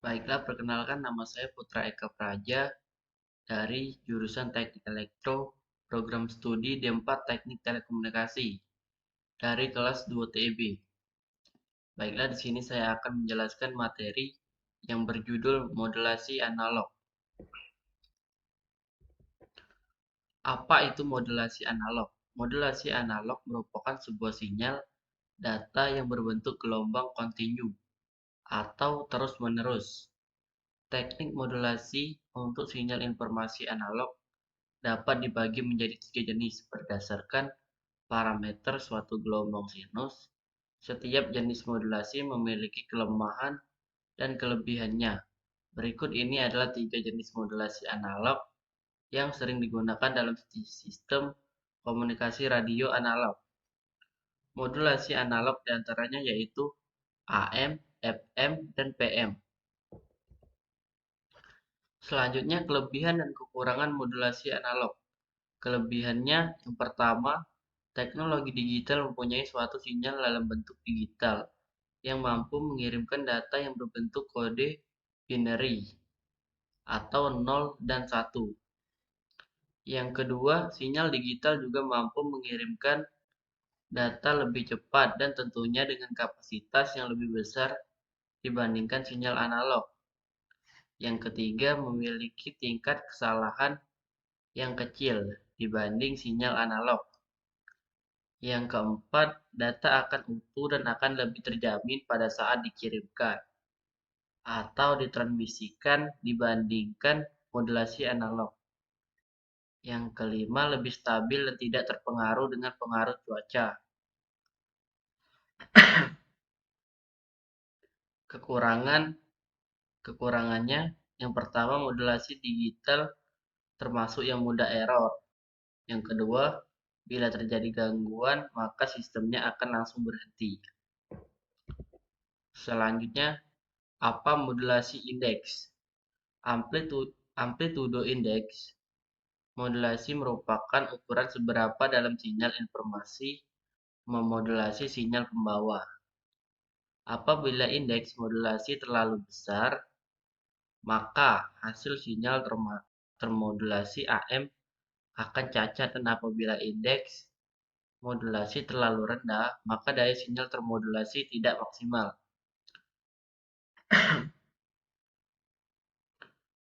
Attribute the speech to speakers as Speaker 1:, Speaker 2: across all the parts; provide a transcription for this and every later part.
Speaker 1: Baiklah, perkenalkan nama saya Putra Eka Praja dari jurusan Teknik Elektro, Program Studi D4 Teknik Telekomunikasi dari kelas 2 TEB. Baiklah, di sini saya akan menjelaskan materi yang berjudul modulasi analog. Apa itu modulasi analog? Modulasi analog merupakan sebuah sinyal data yang berbentuk gelombang kontinu atau terus-menerus. Teknik modulasi untuk sinyal informasi analog dapat dibagi menjadi 3 jenis berdasarkan parameter suatu gelombang sinus. Setiap jenis modulasi memiliki kelemahan dan kelebihannya. Berikut ini adalah 3 jenis modulasi analog yang sering digunakan dalam sistem komunikasi radio analog. Modulasi analog diantaranya yaitu AM, FM, dan PM. Selanjutnya, kelebihan dan kekurangan modulasi analog. Kelebihannya yang pertama, teknologi digital mempunyai suatu sinyal dalam bentuk digital yang mampu mengirimkan data yang berbentuk kode binary atau 0 dan 1. Yang kedua, sinyal digital juga mampu mengirimkan data lebih cepat dan tentunya dengan kapasitas yang lebih besar dibandingkan sinyal analog. Yang ketiga, memiliki tingkat kesalahan yang kecil dibanding sinyal analog. Yang keempat, data akan utuh dan akan lebih terjamin pada saat dikirimkan atau ditransmisikan dibandingkan modulasi analog. Yang kelima, lebih stabil dan tidak terpengaruh dengan pengaruh cuaca. Kekurangannya, yang pertama, modulasi digital termasuk yang mudah error. Yang kedua, bila terjadi gangguan, maka sistemnya akan langsung berhenti. Selanjutnya, apa modulasi indeks? Amplitudo indeks modulasi merupakan ukuran seberapa dalam sinyal informasi memodulasi sinyal pembawa. Apabila indeks modulasi terlalu besar, maka hasil sinyal termodulasi AM akan cacat, dan apabila indeks modulasi terlalu rendah, maka daya sinyal termodulasi tidak maksimal.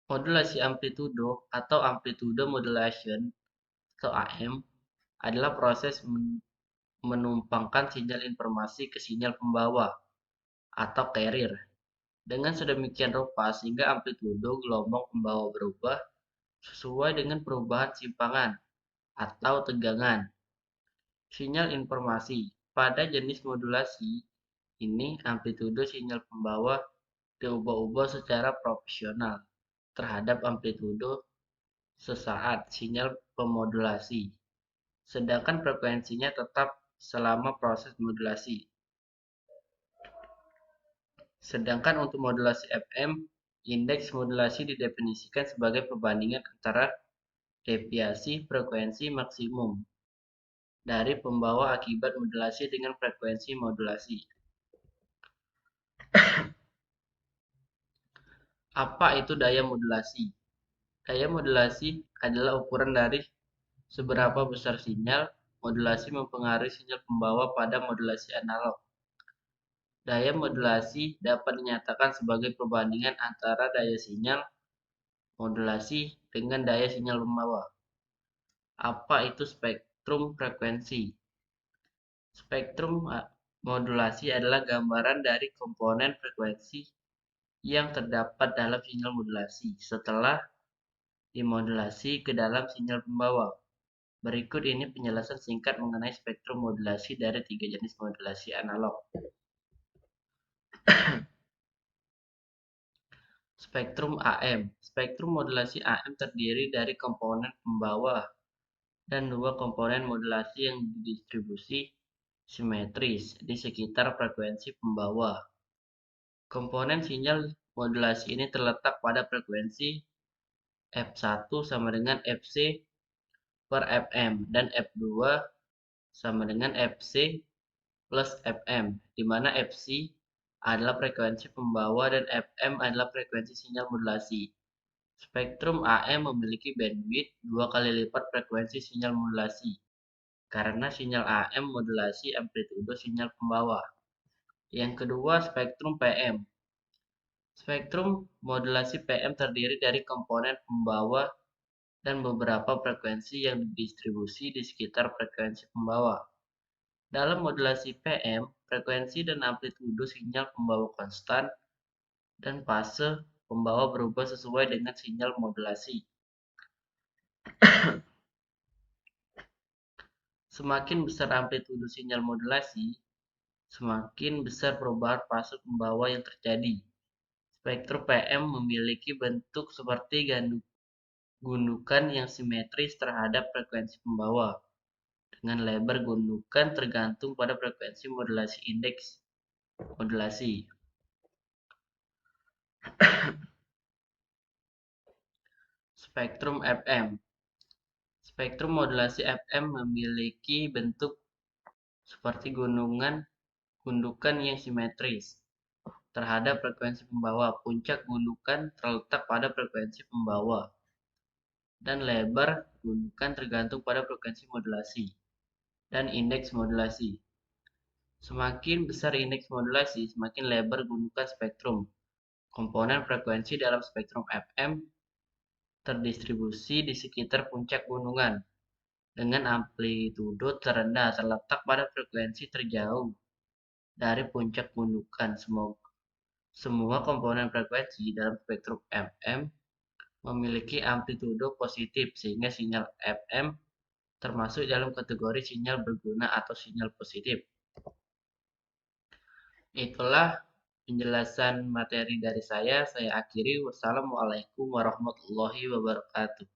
Speaker 1: Modulasi amplitudo atau amplitude modulation atau AM adalah proses menumpangkan sinyal informasi ke sinyal pembawa atau carrier dengan sedemikian rupa sehingga amplitudo gelombang pembawa berubah sesuai dengan perubahan simpangan atau tegangan sinyal informasi. Pada jenis modulasi ini, amplitudo sinyal pembawa diubah-ubah secara proporsional terhadap amplitudo sesaat sinyal pemodulasi, sedangkan frekuensinya tetap selama proses modulasi. Sedangkan untuk modulasi FM, indeks modulasi didefinisikan sebagai perbandingan antara deviasi frekuensi maksimum dari pembawa akibat modulasi dengan frekuensi modulasi. Apa itu daya modulasi? Daya modulasi adalah ukuran dari seberapa besar sinyal modulasi mempengaruhi sinyal pembawa pada modulasi analog. Daya modulasi dapat dinyatakan sebagai perbandingan antara daya sinyal modulasi dengan daya sinyal pembawa. Apa itu spektrum frekuensi? Spektrum modulasi adalah gambaran dari komponen frekuensi yang terdapat dalam sinyal modulasi setelah dimodulasi ke dalam sinyal pembawa. Berikut ini penjelasan singkat mengenai spektrum modulasi dari 3 jenis modulasi analog. Spektrum AM. Spektrum modulasi AM terdiri dari komponen pembawa dan 2 komponen modulasi yang didistribusi simetris di sekitar frekuensi pembawa. Komponen sinyal modulasi ini terletak pada frekuensi F1 sama dengan Fc per Fm dan F2 sama dengan Fc plus Fm, di mana Fc adalah frekuensi pembawa dan FM adalah frekuensi sinyal modulasi. Spektrum AM memiliki bandwidth 2 kali lipat frekuensi sinyal modulasi, karena sinyal AM modulasi amplitudo sinyal pembawa. Yang kedua, spektrum PM. Spektrum modulasi PM terdiri dari komponen pembawa dan beberapa frekuensi yang didistribusi di sekitar frekuensi pembawa. Dalam modulasi PM, frekuensi dan amplitudo sinyal pembawa konstan dan fase pembawa berubah sesuai dengan sinyal modulasi. Semakin besar amplitudo sinyal modulasi, semakin besar perubahan fase pembawa yang terjadi. Spektrum PM memiliki bentuk seperti gundukan yang simetris terhadap frekuensi pembawa, dengan lebar gundukan tergantung pada frekuensi modulasi indeks modulasi. Spektrum FM. Spektrum modulasi FM memiliki bentuk seperti gundukan yang simetris terhadap frekuensi pembawa. Puncak gundukan terletak pada frekuensi pembawa, dan lebar gundukan tergantung pada frekuensi modulasi dan indeks modulasi. Semakin besar indeks modulasi, semakin lebar gundukan spektrum. Komponen frekuensi dalam spektrum FM terdistribusi di sekitar puncak gunungan, dengan amplitudo terendah terletak pada frekuensi terjauh dari puncak gundukan. Semua komponen frekuensi dalam spektrum FM memiliki amplitudo positif, sehingga sinyal FM termasuk dalam kategori sinyal berguna atau sinyal positif. Itulah penjelasan materi dari saya. Saya akhiri. Wassalamualaikum warahmatullahi wabarakatuh.